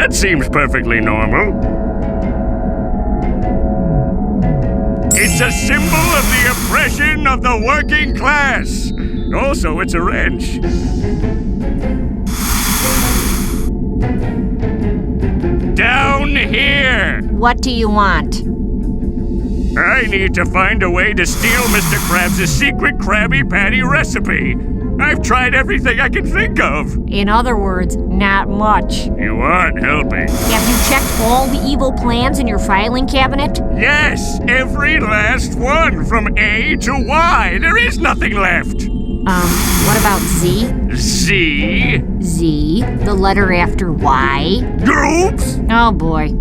That seems perfectly normal. It's a symbol of the oppression of the working class. Also, it's a wrench. Down here! What do you want? I need to find a way to steal Mr. Krabs' secret Krabby Patty recipe. I've tried everything I can think of. In other words, not much. You aren't helping. Have you checked all the evil plans in your filing cabinet? Yes, every last one, from A to Y. There is nothing left. What about Z? Z? Z, the letter after Y? Oops! Oh boy.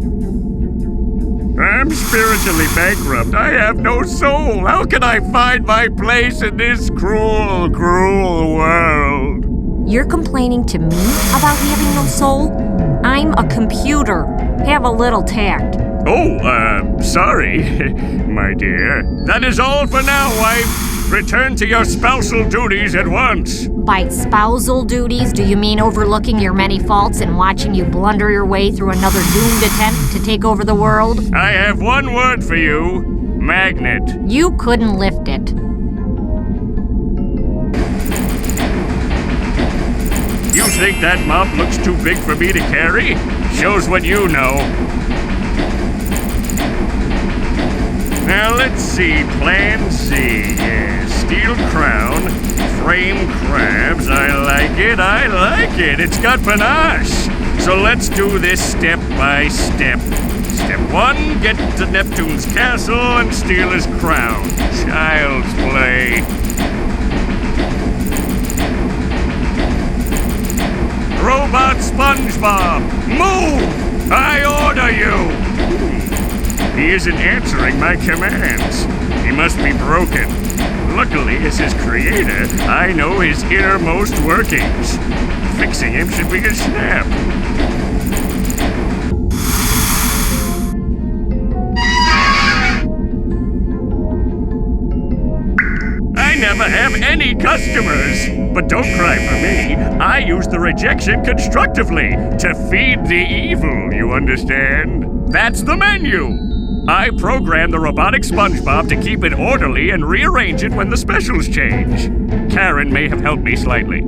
I'm spiritually bankrupt. I have no soul. How can I find my place in this cruel, cruel world? You're complaining to me about having no soul? I'm a computer. Have a little tact. Oh, sorry, my dear. That is all for now, wife. Return to your spousal duties at once. By spousal duties, do you mean overlooking your many faults and watching you blunder your way through another doomed attempt to take over the world? I have one word for you. Magnet. You couldn't lift it. You think that mop looks too big for me to carry? Shows what you know. Now let's see, Plan C, yes. Steel crown, frame Krabs, I like it. It's got panache. So let's do this step by step. Step 1, get to Neptune's castle and steal his crown. Child's play. Robot SpongeBob, move! I order you! He isn't answering my commands. He must be broken. Luckily, as his creator, I know his innermost workings. Fixing him should be a snap. I never have any customers. But don't cry for me. I use the rejection constructively to feed the evil, you understand? That's the menu. I program the robotic SpongeBob to keep it orderly and rearrange it when the specials change. Karen may have helped me slightly.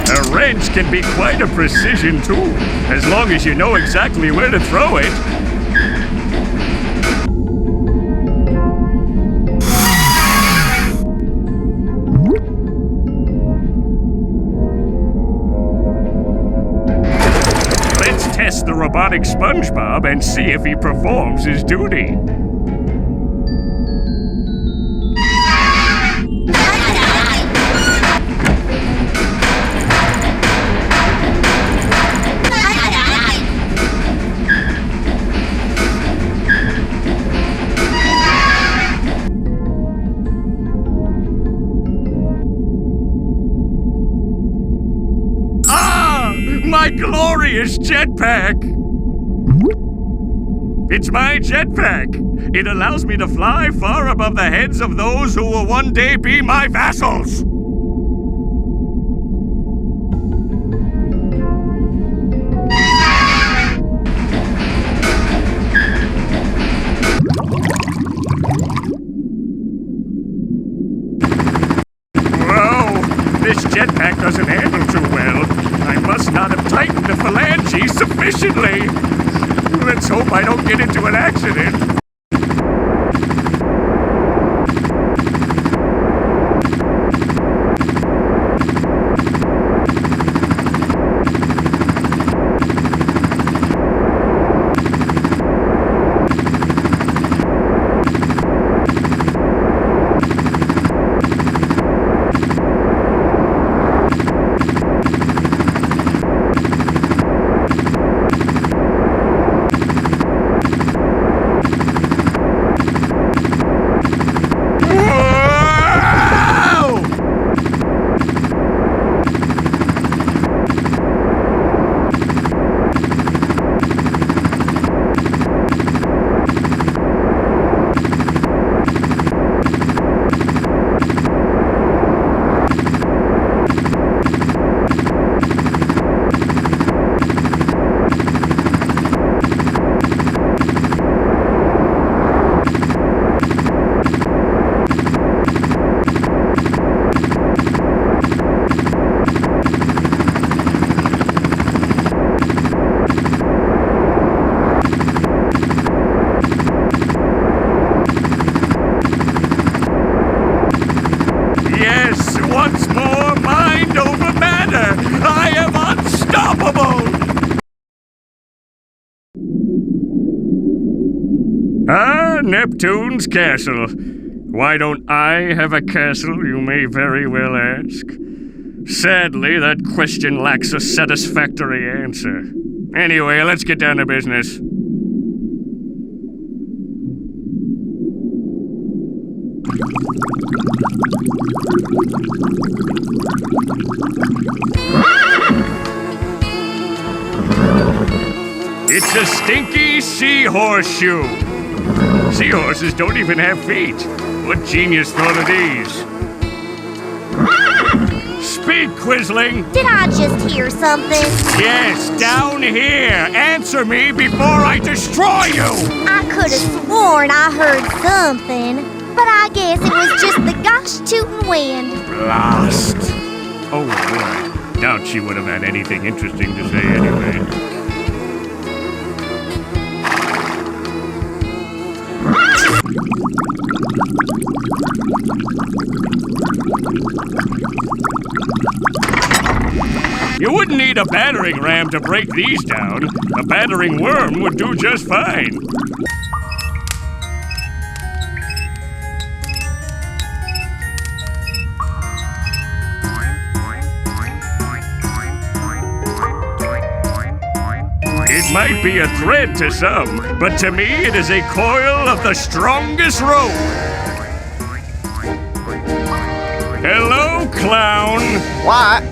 A wrench can be quite a precision tool, as long as you know exactly where to throw it. Test the robotic SpongeBob and see if he performs his duty. My glorious jetpack! It's my jetpack! It allows me to fly far above the heads of those who will one day be my vassals! Whoa! This jetpack doesn't handle too well. I must not have tightened the phalanges sufficiently. Let's hope I don't get into an accident. Neptune's castle. Why don't I have a castle, you may very well ask? Sadly, that question lacks a satisfactory answer. Anyway, let's get down to business. It's a stinky SeaHorseShoe. Seahorses don't even have feet. What genius thought of these? Speak, Quisling! Did I just hear something? Yes, down here! Answer me before I destroy you! I could have sworn I heard something, but I guess it was just the gosh-tootin' wind. Blast! Oh boy, doubt she would have had anything interesting to say anyway. You wouldn't need a battering ram to break these down. A battering worm would do just fine. It might be a thread to some, but to me it is a coil of the strongest rope. Hello, clown. What?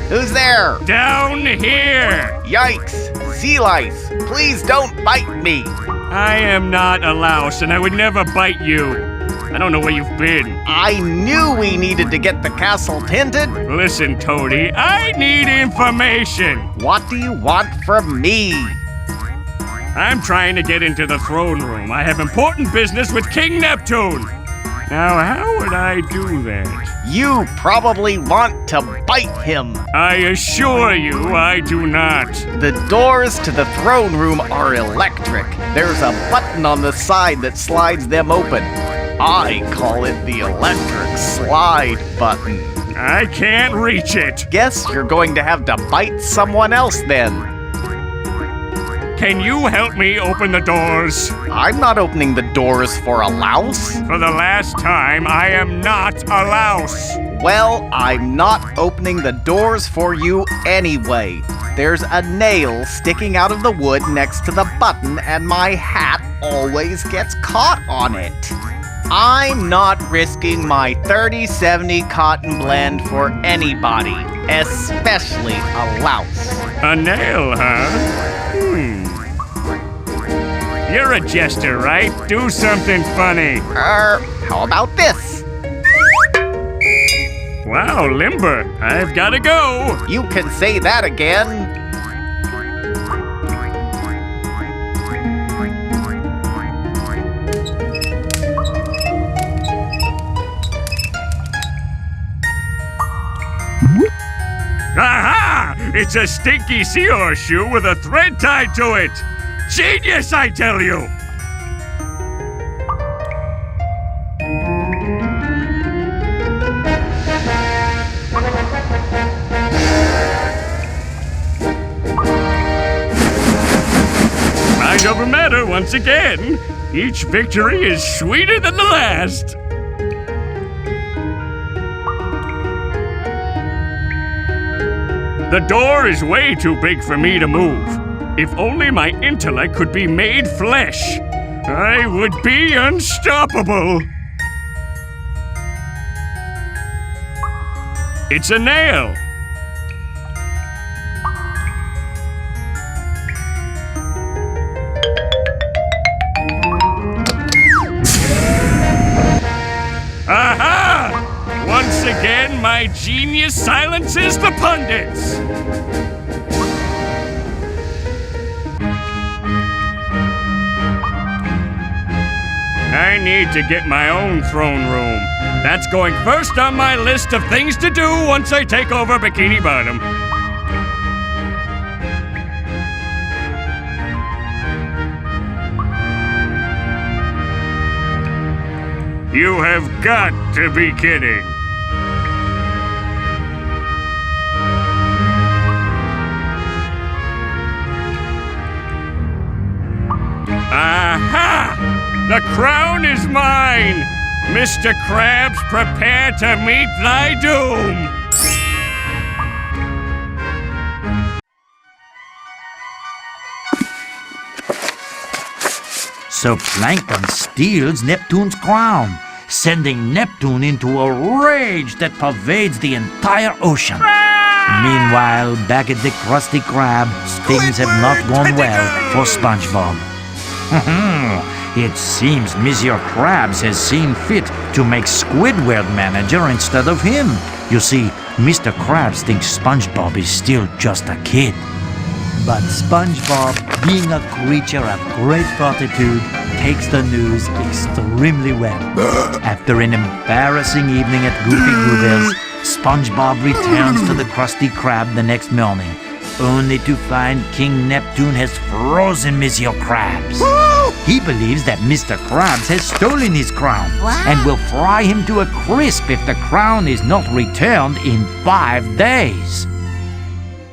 Who's there? Down here. Yikes! Sea lice! Please don't bite me! I am not a louse, and I would never bite you. I don't know where you've been. I knew we needed to get the castle tinted. Listen, Toady, I need information. What do you want from me? I'm trying to get into the throne room. I have important business with King Neptune. Now, how would I do that? You probably want to bite him. I assure you, I do not. The doors to the throne room are electric. There's a button on the side that slides them open. I call it the electric slide button. I can't reach it. Guess you're going to have to bite someone else then. Can you help me open the doors? I'm not opening the doors for a louse. For the last time, I am not a louse. Well, I'm not opening the doors for you anyway. There's a nail sticking out of the wood next to the button, and my hat always gets caught on it. I'm not risking my 30/70 cotton blend for anybody, especially a louse. A nail, huh? You're a jester, right? Do something funny. How about this? Wow, limber. I've gotta go. You can say that again. Aha! It's a stinky SeaHorseShoe with a thread tied to it. Genius, I tell you! Mind over matter once again. Each victory is sweeter than the last. The door is way too big for me to move. If only my intellect could be made flesh, I would be unstoppable. It's a nail. Aha! Once again, my genius silences the pundits. I need to get my own throne room. That's going first on my list of things to do once I take over Bikini Bottom. You have got to be kidding. Aha! The crown is mine! Mr. Krabs, prepare to meet thy doom! So Plankton steals Neptune's crown, sending Neptune into a rage that pervades the entire ocean. Meanwhile, back at the Krusty Krab, things have not gone well for SpongeBob. It seems Monsieur Krabs has seen fit to make Squidward manager instead of him. You see, Mr. Krabs thinks SpongeBob is still just a kid. But SpongeBob, being a creature of great fortitude, takes the news extremely well. After an embarrassing evening at Goofy Goober's, SpongeBob returns to the Krusty Krab the next morning, only to find King Neptune has frozen Monsieur Krabs. He believes that Mr. Krabs has stolen his crown and will fry him to a crisp if the crown is not returned in 5 days.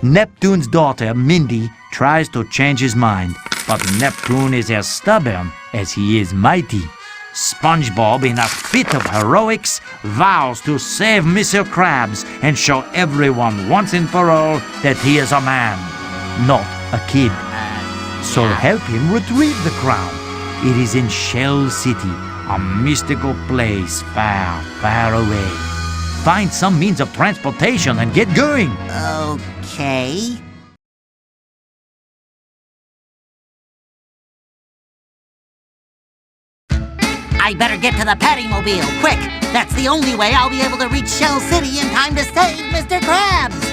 Neptune's daughter, Mindy, tries to change his mind, but Neptune is as stubborn as he is mighty. SpongeBob, in a fit of heroics, vows to save Mr. Krabs and show everyone once and for all that he is a man, not a kid. So help him retrieve the crown. It is in Shell City, a mystical place far, far away. Find some means of transportation and get going. Okay. I better get to the Pattymobile, quick! That's the only way I'll be able to reach Shell City in time to save Mr. Krabs!